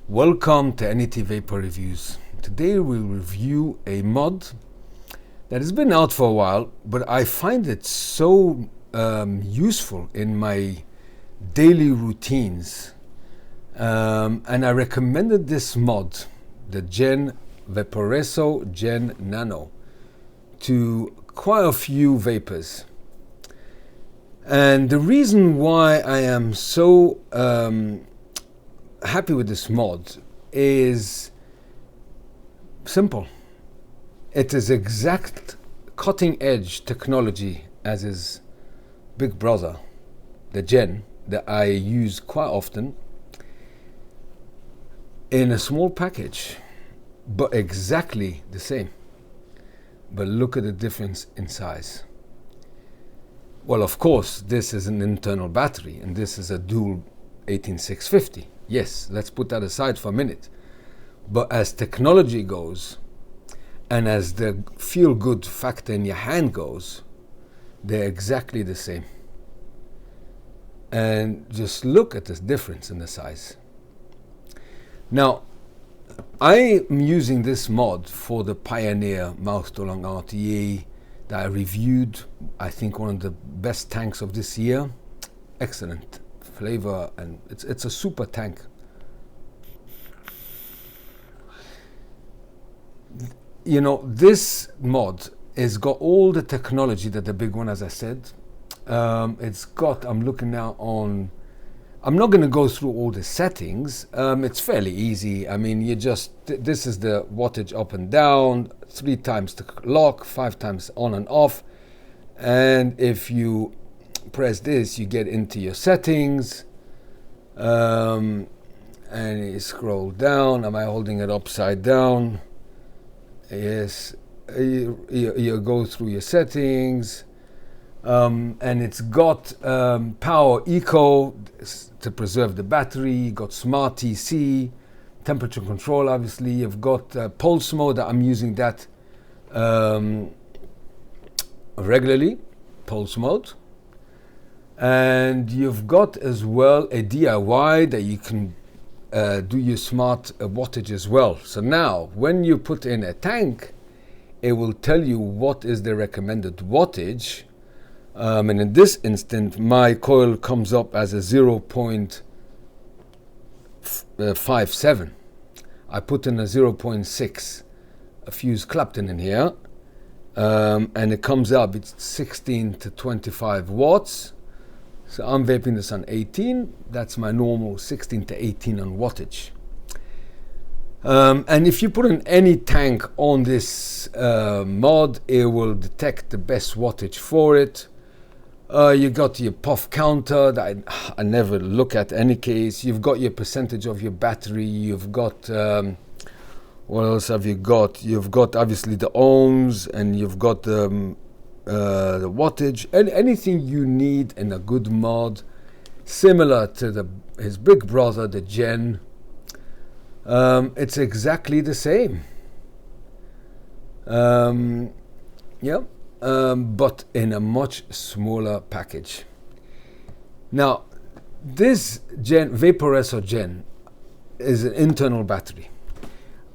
Welcome to NET Vaper Reviews. Today we'll review a mod that has been out for a while, but I find it so useful in my daily routines. And I recommended this mod, the Vaporesso GEN Nano, to quite a few vapors. And the reason why I am so happy with this mod is simple. It is exact cutting edge technology as his big brother, the Gen, that I use quite often, in a small package, but exactly the same. But look at the difference in size. Well, of course, this is an internal battery and this is a dual 18650. Yes, let's put that aside for a minute. But as technology goes, and as the feel-good factor in your hand goes, they're exactly the same. And just look at this difference in the size. Now, I am using this mod for the Pioneer mouth-to-lung RTA that I reviewed. I think one of the best tanks of this year. Excellent flavor, and it's a super tank. You know, this mod has got all the technology that the big one, as I said. It's got, I'm looking now on, I'm not going to go through all the settings. It's fairly easy. I mean, you just, this is the wattage up and down, 3 times the lock, 5 times on and off. And if you press this, you get into your settings, and you scroll down. Am I holding it upside down? Yes. You go through your settings, and it's got power eco to preserve the battery. You got smart TC, temperature control. Obviously, you've got pulse mode. I'm using that regularly, pulse mode. And you've got as well a DIY that you can do your smart wattage as well. So now when you put in a tank, it will tell you what is the recommended wattage. And in this instant, my coil comes up as a 0.57. I put in a 0.6, a fuse Clapton in here, and it comes up, it's 16 to 25 watts. So I'm vaping this on 18. That's my normal 16 to 18 on wattage. And if you put in any tank on this mod, it will detect the best wattage for it. You got your puff counter that I never look at any case. You've got your percentage of your battery. You've got, what else have you got? You've got obviously the ohms, and you've got the wattage, and anything you need in a good mod, similar to his big brother, the Gen. It's exactly the same. But in a much smaller package. Now, this Vaporesso Gen is an internal battery.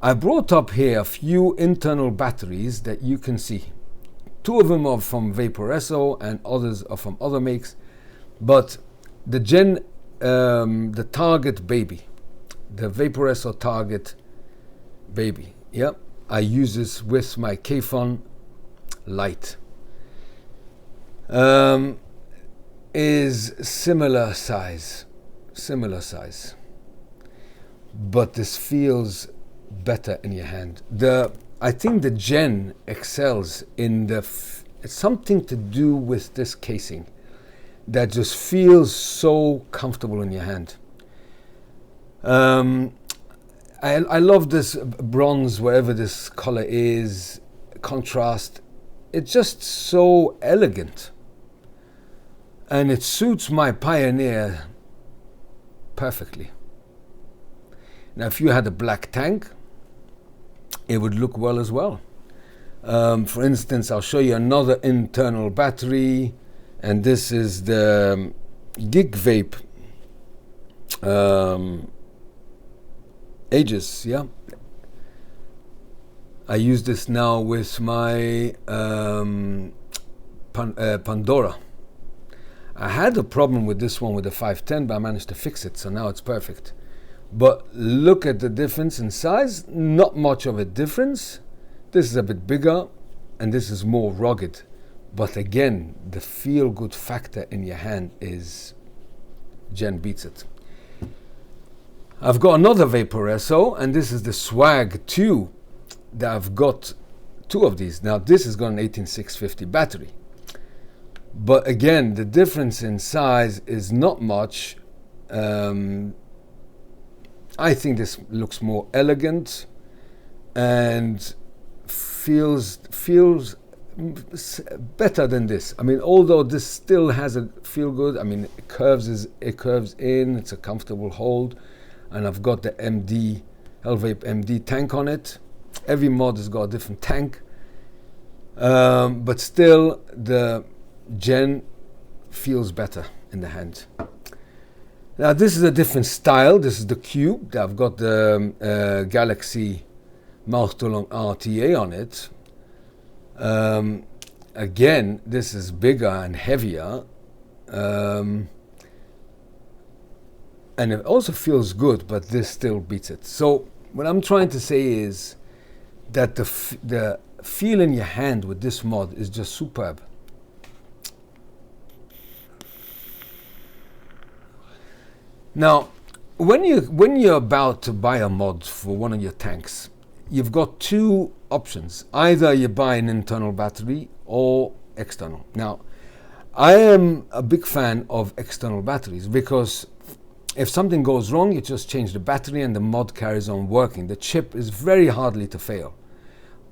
I brought up here a few internal batteries that you can see. 2 of them are from Vaporesso and others are from other makes. But the Gen, the Target Baby, the Vaporesso Target Baby, I use this with my K-Fun Light. Is similar size, but this feels better in your hand. I think the Gen excels in it's something to do with this casing that just feels so comfortable in your hand. I love this bronze, wherever this color is, contrast. It's just so elegant. And it suits my Pioneer perfectly. Now, if you had a black tank, it would look well as well. For instance, I'll show you another internal battery, and this is the Gig Vape ages, yeah. I use this now with my Pandora. I had a problem with this one with the 510, but I managed to fix it, so now it's perfect. But look at the difference in size, not much of a difference. This is a bit bigger and this is more rugged. But again, the feel-good factor in your hand is Gen beats it. I've got another Vaporesso, and this is the Swag 2 that I've got 2 of these. Now this has got an 18650 battery. But again, the difference in size is not much. I think this looks more elegant and feels better than this. I mean, although this still has a feel good. I mean, it curves in. It's a comfortable hold, and I've got the Hellvape MD tank on it. Every mod has got a different tank, but still the Gen feels better in the hand. Now this is a different style. This is the Cube. I've got the Galaxy mouth to long RTA on it. Again, this is bigger and heavier, and it also feels good, but this still beats it. So what I'm trying to say is that the feel in your hand with this mod is just superb. Now, when you're about to buy a mod for one of your tanks, you've got 2 options. Either you buy an internal battery or external. Now, I am a big fan of external batteries because if something goes wrong, you just change the battery and the mod carries on working. The chip is very hardly to fail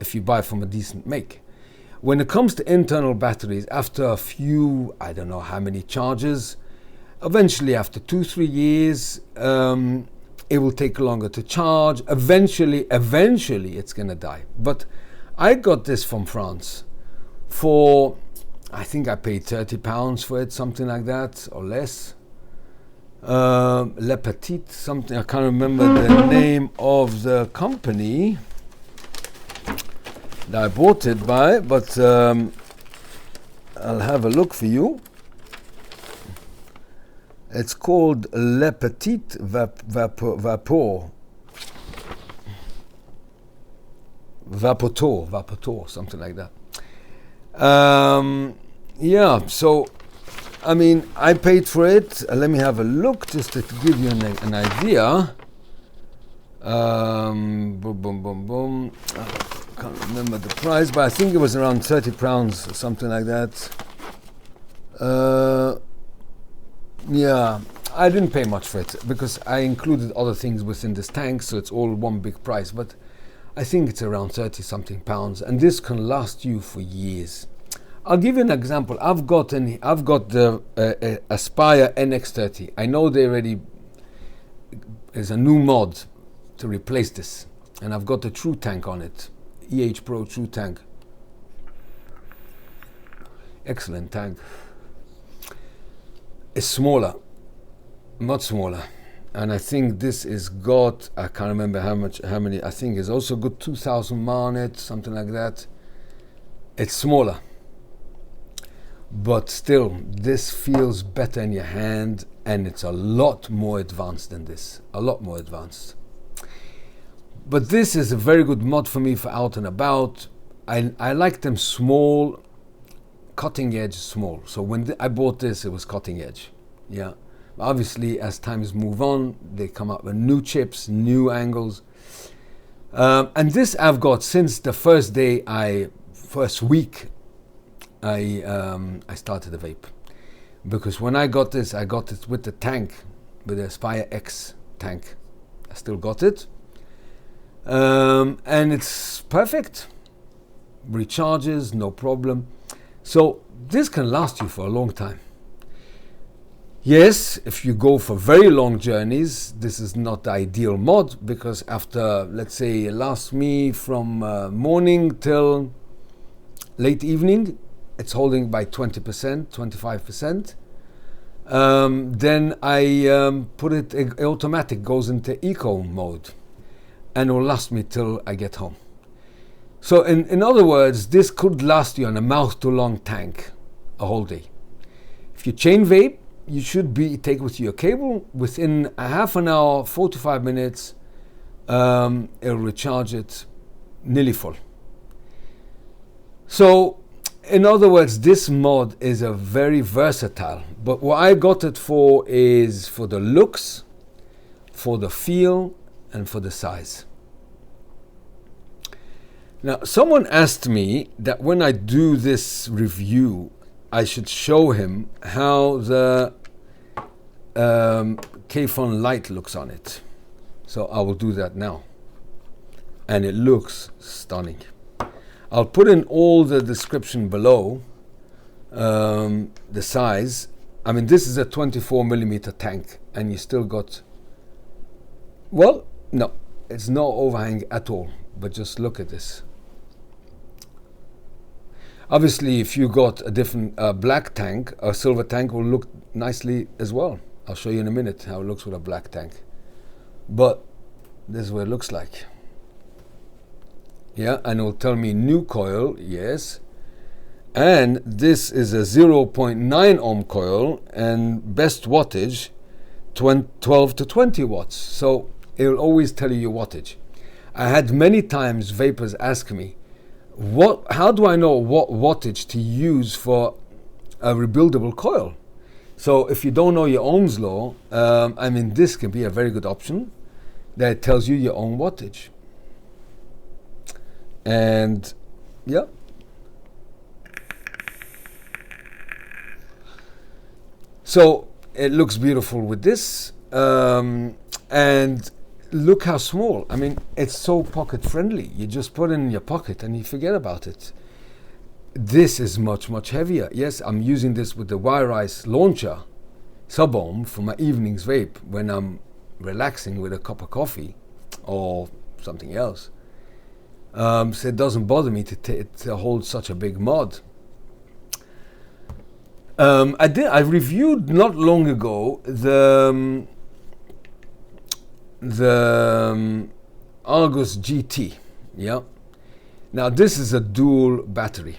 if you buy from a decent make. When it comes to internal batteries, after a few, I don't know how many charges, eventually after 2-3 years, it will take longer to charge. Eventually it's gonna die. But I got this from France for, I think I paid £30 for it, something like that, or less. Le Petit, something, I can't remember the name of the company that I bought it by, but I'll have a look for you. It's called Le Petit Vaporesso, something like that. Yeah, so I mean, I paid for it. Let me have a look just to give you an idea. Boom. I can't remember the price, but I think it was around £30 or something like that. Yeah, I didn't pay much for it because I included other things within this tank, so it's all one big price. But I think it's around 30 something pounds, and this can last you for years. I'll give you an example. I've got the Aspire NX30. I know there's a new mod to replace this, and I've got the True Tank on it, EH Pro True Tank. Excellent tank. It's smaller, much smaller, and I think this is got, I can't remember how many, I think it's also got 2000 mAh on it, something like that. It's smaller, but still this feels better in your hand, and it's a lot more advanced than this, a lot more advanced. But this is a very good mod for me for out and about. I like them small, cutting edge small. So when I bought this, it was cutting edge. Yeah, obviously as times move on, they come up with new chips, new angles, and this I've got since the first week I started the vape, because when I got it with the tank, with the Aspire X tank. I still got it, and it's perfect, recharges no problem. So this can last you for a long time. Yes, if you go for very long journeys, this is not the ideal mod, because after, let's say, it lasts me from morning till late evening, it's holding by 20%, 25%. Then I put it automatic, goes into eco mode. and it will last me till I get home. So in other words, this could last you on a mouth to long tank a whole day. If you chain vape, you should take with your cable within a half an hour, 45 minutes. It'll recharge it nearly full. So in other words, this mod is a very versatile, but what I got it for is for the looks, for the feel, and for the size. Now, someone asked me that when I do this review, I should show him how the K-Phone light looks on it. So I will do that now. And it looks stunning. I'll put in all the description below, the size. I mean, this is a 24mm tank, and you still got, well, no, it's no overhang at all, but just look at this. Obviously, if you got a different black tank, a silver tank will look nicely as well. I'll show you in a minute how it looks with a black tank. But this is what it looks like. Yeah, and it will tell me new coil, yes. And this is a 0.9 ohm coil and best wattage 12 to 20 watts. So it will always tell you your wattage. I had many times vapors ask me, how do I know what wattage to use for a rebuildable coil? So if you don't know your Ohm's law, I mean, this can be a very good option that tells you your own wattage. And yeah. So it looks beautiful with this. And look how small. I mean, it's so pocket friendly. You just put it in your pocket and you forget about it. This is much, much heavier. Yes, I'm using this with the Wire Ice launcher sub-ohm for my evenings vape when I'm relaxing with a cup of coffee or something else. So it doesn't bother me to hold such a big mod. I reviewed not long ago the Argus GT. Yeah. Now this is a dual battery.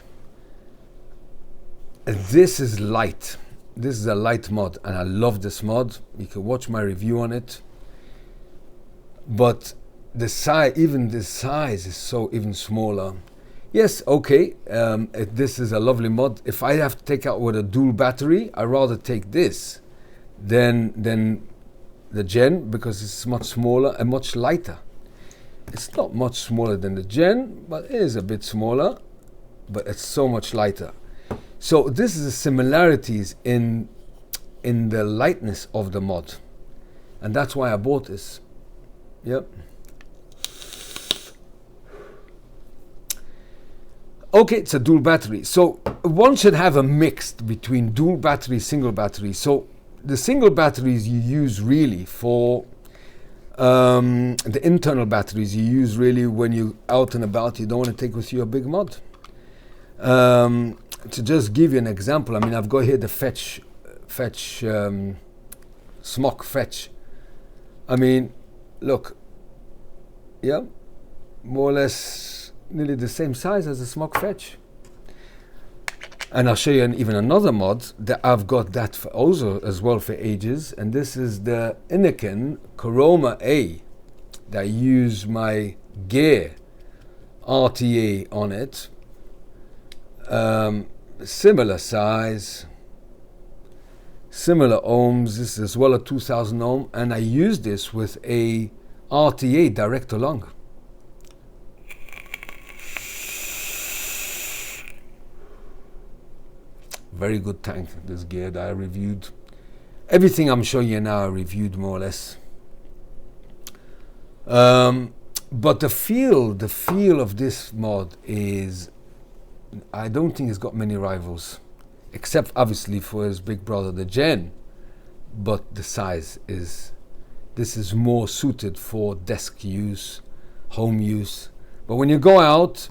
This is light. This is a light mod, and I love this mod. You can watch my review on it. But the size, even the size, is so even smaller. Yes, okay. This is a lovely mod. If I have to take out with a dual battery, I rather take this than the Gen, because it's much smaller and much lighter. It's not much smaller than the Gen, but it is a bit smaller, but it's so much lighter. So this is the similarities in the lightness of the mod, and that's why I bought this. Yep. Okay, it's a dual battery. So one should have a mix between dual battery, single battery. So the single batteries you use really for the internal batteries you use really when you're out and about. You don't want to take with you a big mod. To just give you an example, I mean, I've got here the Smok Fetch. I mean, look, yeah, more or less nearly the same size as the Smok Fetch. And I'll show you even another mod that I've got that for also as well for ages, and this is the Anakin Chroma A that I use my Gear RTA on it. Similar size, similar ohms. This is as well a 2000 ohm, and I use this with a RTA direct to lung. Very good tank, this Gear that I reviewed. Everything I'm showing you now I reviewed more or less. But the feel of this mod is, I don't think it's got many rivals, except obviously for his big brother, the Gen. But the size is, this is more suited for desk use, home use. But when you go out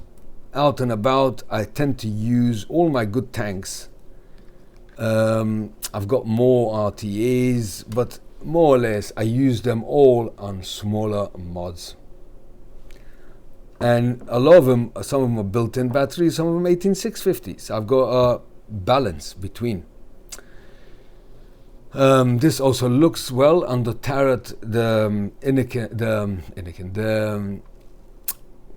and about, I tend to use all my good tanks. I've got more RTAs, but more or less I use them all on smaller mods. And a lot of them, some of them are built-in batteries, some of them 18650s. I've got a balance between. This also looks well on the Tarot, the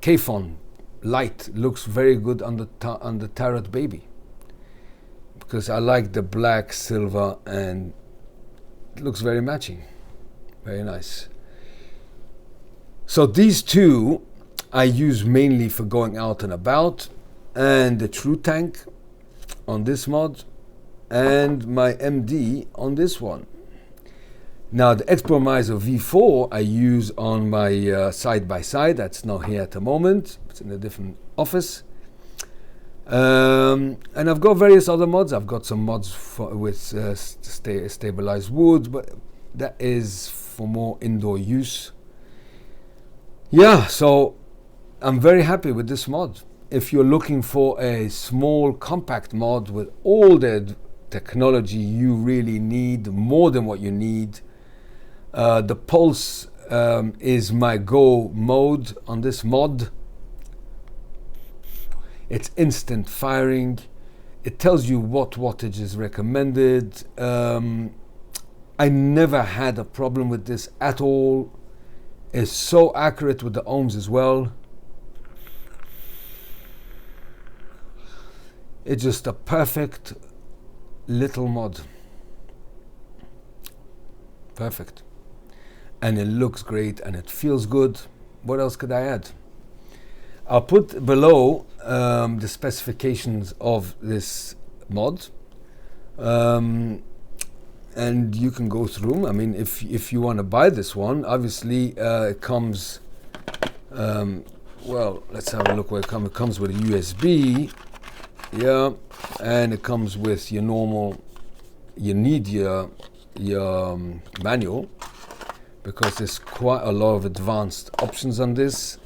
Kfon light looks very good on the Tarot Baby, because I like the black, silver, and it looks very matching. Very nice. So these two I use mainly for going out and about, and the True Tank on this mod, and my MD on this one. Now the Expromiser V4 I use on my side-by-side. That's not here at the moment. It's in a different office. And I've got various other mods. I've got some mods with stabilized wood, but that is for more indoor use. Yeah, so I'm very happy with this mod. If you're looking for a small compact mod with all the technology you really need, more than what you need, the Pulse is my go mode on this mod. It's instant firing. It tells you what wattage is recommended. I never had a problem with this at all. It's so accurate with the ohms as well. It's just a perfect little mod. Perfect. And it looks great and it feels good. What else could I add? I'll put below the specifications of this mod, and you can go through them. I mean, if you want to buy this one, obviously it comes, well, let's have a look where it comes. It comes with a USB, yeah, and it comes with your normal, you need your manual, because there's quite a lot of advanced options on this.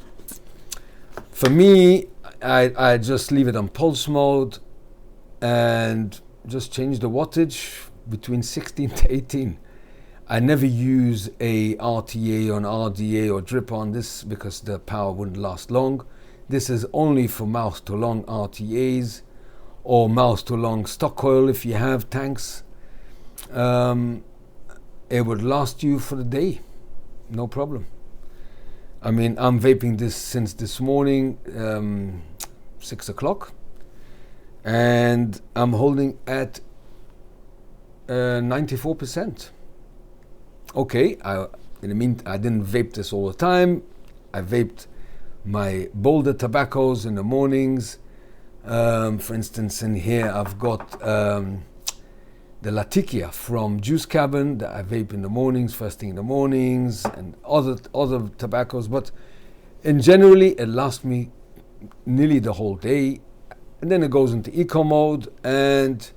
For me, I just leave it on pulse mode and just change the wattage between 16 to 18. I never use a RTA or an RDA or drip on this because the power wouldn't last long. This is only for mouth to long RTAs or mouth to long stock coil if you have tanks. It would last you for the day, no problem. I mean, I'm vaping this since this morning, 6 o'clock, and I'm holding at 94%. Okay, I didn't vape this all the time. I vaped my bolder tobaccos in the mornings. For instance, in here I've got the Latikia from Juice Cabin that I vape in the mornings, first thing in the mornings, and other tobaccos. But in generally, it lasts me nearly the whole day, and then it goes into eco mode, and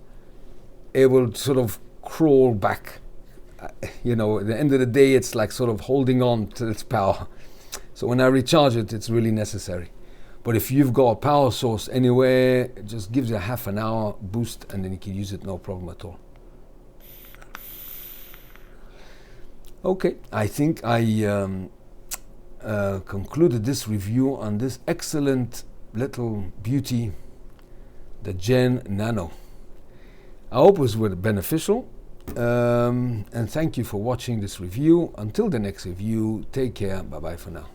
it will sort of crawl back. You know, at the end of the day, it's like sort of holding on to its power. So when I recharge it, it's really necessary. But if you've got a power source anywhere, it just gives you a half an hour boost, and then you can use it no problem at all. Okay, I think I concluded this review on this excellent little beauty, the Gen Nano. I hope it was beneficial, and thank you for watching this review. Until the next review, take care, bye bye for now.